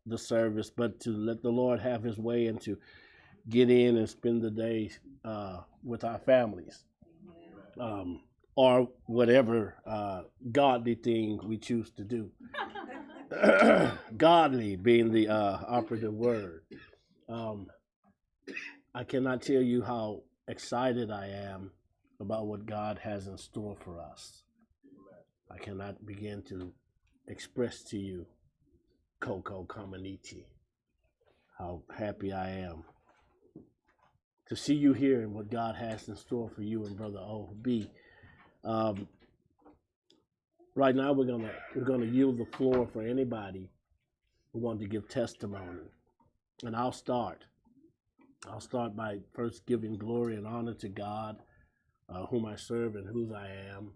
the service, but to let the Lord have his way and to get in and spend the day with our families, or whatever godly thing we choose to do. Godly being the operative word. I cannot tell you how excited I am about what God has in store for us. I cannot begin to express to you, Coco Comanichi, how happy I am to see you here and what God has in store for you and Brother O.B. Right now, we're gonna yield the floor for anybody who wants to give testimony, and I'll start. I'll start by first giving glory and honor to God, whom I serve and whose I am.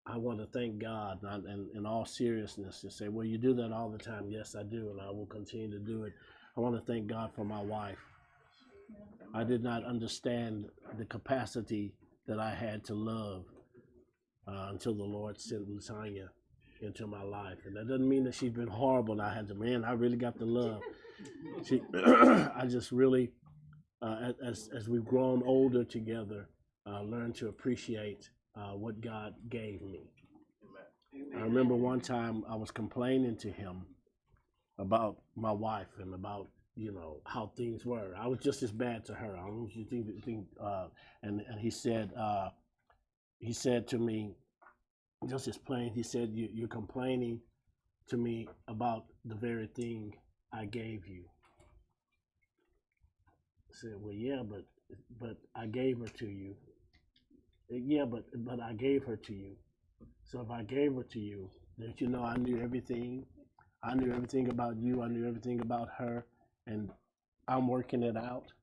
I want to thank God, and in all seriousness, to say, well, you do that all the time. Yes, I do, and I will continue to do it. I want to thank God for my wife. I did not understand the capacity that I had to love until the Lord sent Latanya into my life. And that doesn't mean that she's been horrible and I had to, man, I really got to love. I just really, as we've grown older together, learned to appreciate what God gave me. I remember one time I was complaining to him about my wife and about, you know, how things were. I was just as bad to her. I don't know if you think and he said to me, just as plain, he said, you're complaining to me about the very thing I gave you. I said, well, yeah, but I gave her to you. Yeah, but I gave her to you. So if I gave her to you, that you know I knew everything. I knew everything about you. I knew everything about her. And I'm working it out.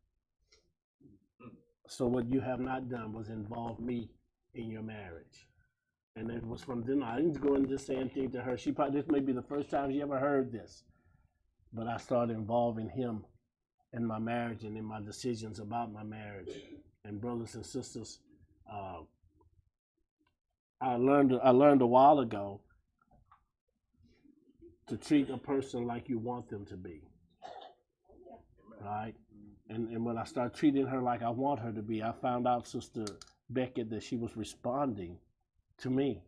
So what you have not done was involve me in your marriage. And it was from then on. I didn't go and just say anything to her. This may be the first time she ever heard this. But I started involving him in my marriage and in my decisions about my marriage. And brothers and sisters, I learned a while ago to treat a person like you want them to be. Right? And when I started treating her like I want her to be, I found out, Sister Beckett, that she was responding to me.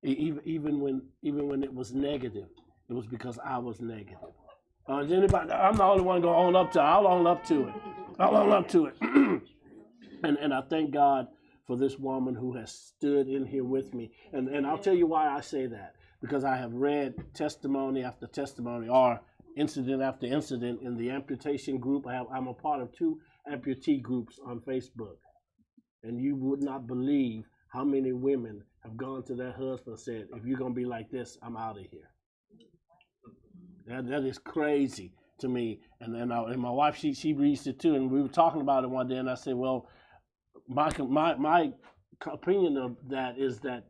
Even when it was negative, it was because I was negative. Is anybody? I'm the only one going to own up to it. I'll own up to it. I'll own up to it. And I thank God for this woman who has stood in here with me. And I'll tell you why I say that. Because I have read testimony after testimony, or incident after incident in the amputation group. I'm a part of 2 amputee groups on Facebook. And you would not believe how many women have gone to their husband and said, if you're going to be like this, I'm out of here. That is crazy to me. And my wife, she reads it too. And we were talking about it one day, and I said, well, my opinion of that is that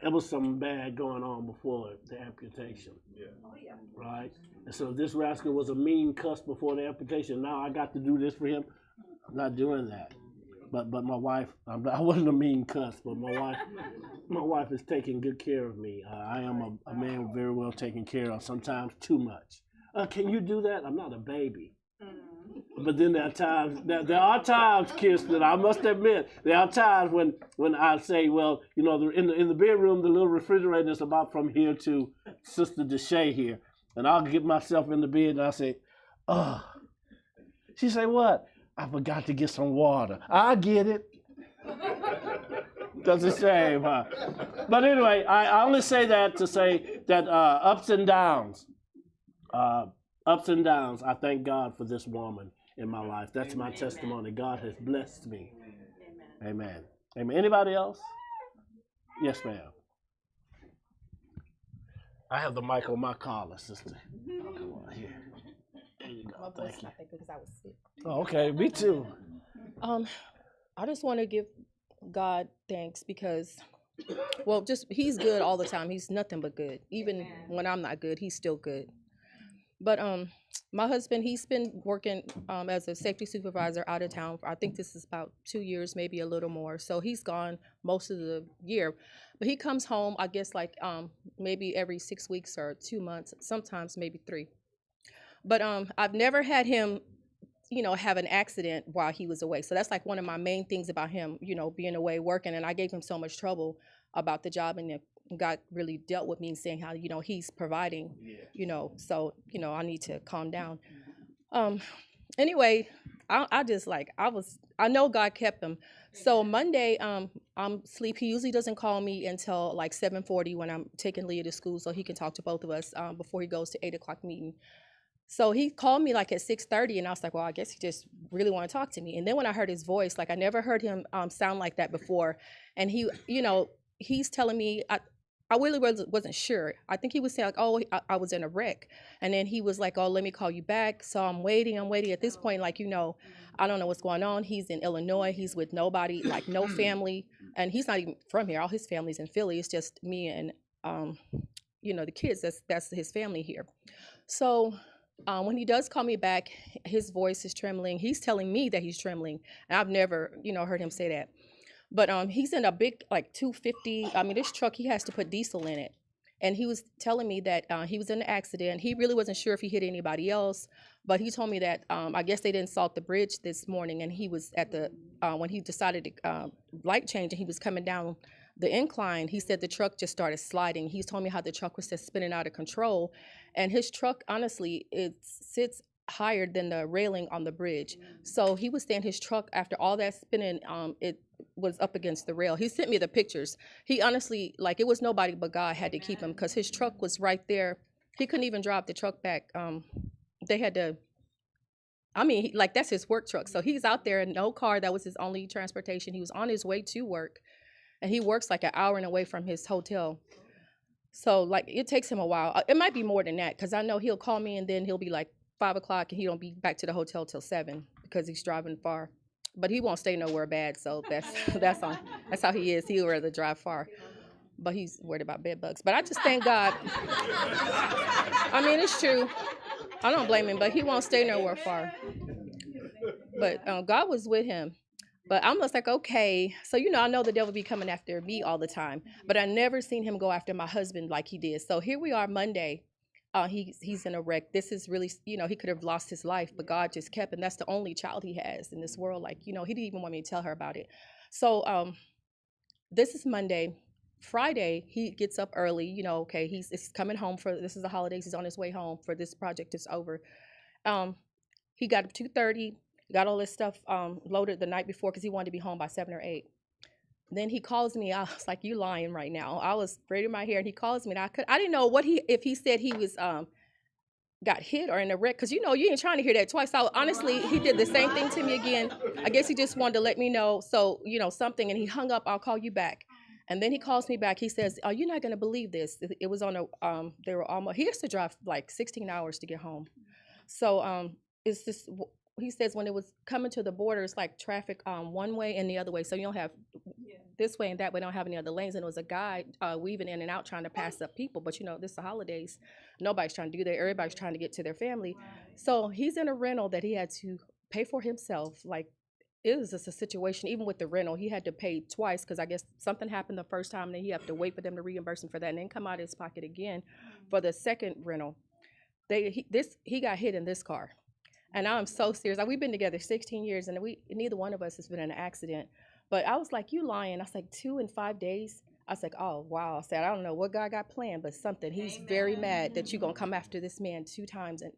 there was something bad going on before the amputation. Yeah. Oh, yeah. Right? And so this rascal was a mean cuss before the amputation. Now I got to do this for him. I'm not doing that. But my wife, I wasn't a mean cuss, but my wife is taking good care of me. I am a man very well taken care of, sometimes too much. Can you do that? I'm not a baby. But then there are times, Kiss, that I must admit, there are times when I say, well, you know, in the bedroom, the little refrigerator is about from here to Sister Deshay here. And I'll get myself in the bed and I say, oh. She say, what? I forgot to get some water. I get it. That's a shame, huh? But anyway, I only say that to say that ups and downs, I thank God for this woman in my life. That's my testimony. God has blessed me. Amen. Amen. Anybody else? Yes, ma'am. I have the mic on my collar, sister. Come on here. There you go. Thank you. Because I was sick. Oh, okay, me too. I just want to give God thanks because, well, just he's good all the time. He's nothing but good. Even when I'm not good, he's still good. But my husband, he's been working as a safety supervisor out of town. I think this is about 2 years, maybe a little more. So he's gone most of the year, but he comes home, I guess, like maybe every 6 weeks or 2 months, sometimes maybe 3. But I've never had him, have an accident while he was away. So that's like one of my main things about him, being away working. And I gave him so much trouble about the job, and God really dealt with me and saying how, he's providing, so, I need to calm down. Um, anyway, I know God kept him. So Monday, I'm sleep. He usually doesn't call me until like 7:40 when I'm taking Leah to school, so he can talk to both of us before he goes to 8 o'clock meeting. So he called me like at 6:30, and I was like, well, I guess he just really want to talk to me. And then when I heard his voice, like I never heard him sound like that before. And he's telling me, I really wasn't sure. I think he was saying like, oh, I was in a wreck. And then he was like, oh, let me call you back. So I'm waiting. At this point, like, I don't know what's going on. He's in Illinois. He's with nobody, like no family. And he's not even from here. All his family's in Philly. It's just me and, the kids. That's his family here. So when he does call me back, his voice is trembling. He's telling me that he's trembling, and I've never, heard him say that. But he's in a big like 250. I mean, this truck, he has to put diesel in it, and he was telling me that he was in an accident. He really wasn't sure if he hit anybody else, but he told me that I guess they didn't salt the bridge this morning, and he was at the when he decided to light change, and he was coming down the incline. He said the truck just started sliding. He's told me how the truck was just spinning out of control, and his truck, honestly, it sits higher than the railing on the bridge. So he was saying his truck, after all that spinning, it was up against the rail. He sent me the pictures. He honestly, like, it was nobody but God had to keep him, because his truck was right there. He couldn't even drive the truck back. They had to, I mean, like, that's his work truck. So he's out there in no car. That was his only transportation. He was on his way to work, and he works like an hour and away from his hotel. So, like, it takes him a while. It might be more than that, because I know he'll call me, and then he'll be like 5 o'clock, and he don't be back to the hotel till 7 because he's driving far. But he won't stay nowhere bad, so that's how he is. He'll rather drive far, but he's worried about bed bugs. But I just thank God. I mean, it's true. I don't blame him, but he won't stay nowhere far. But God was with him. But I'm just like, okay. So, I know the devil be coming after me all the time, but I never seen him go after my husband like he did. So here we are Monday. He's in a wreck. This is really, he could have lost his life, but God just kept him. That's the only child he has in this world. Like, he didn't even want me to tell her about it. So this is Monday. Friday, he gets up early, okay, he's coming home this is the holidays. He's on his way home for this project is over. He got up 2:30, got all this stuff loaded the night before because he wanted to be home by 7 or 8. Then he calls me. I was like, "You lying right now?" I was braiding my hair, and he calls me, and I didn't know if he said he was got hit or in a wreck, because you ain't trying to hear that twice. So honestly, he did the same thing to me again. I guess he just wanted to let me know, so something, and he hung up. I'll call you back. And then he calls me back. He says, "Oh, you're not gonna believe this. It was on a they were almost. He has to drive like 16 hours to get home. So it's this. He says when it was coming to the border, it's like traffic one way and the other way. So you don't have this way and that way. Don't have any other lanes. And it was a guy weaving in and out trying to pass up people. But this is the holidays. Nobody's trying to do that. Everybody's trying to get to their family. So he's in a rental that he had to pay for himself. Like, it was just a situation. Even with the rental, he had to pay twice because I guess something happened the first time, and then he had to wait for them to reimburse him for that, and then come out of his pocket again for the second rental. He got hit in this car. And I'm so serious. Like, we've been together 16 years, and neither one of us has been in an accident. But I was like, "You lying?" I was like, 2 in 5 days. I was like, "Oh wow." I said, "I don't know what God got planned, but something. He's very mad that you're gonna come after this man 2 times, and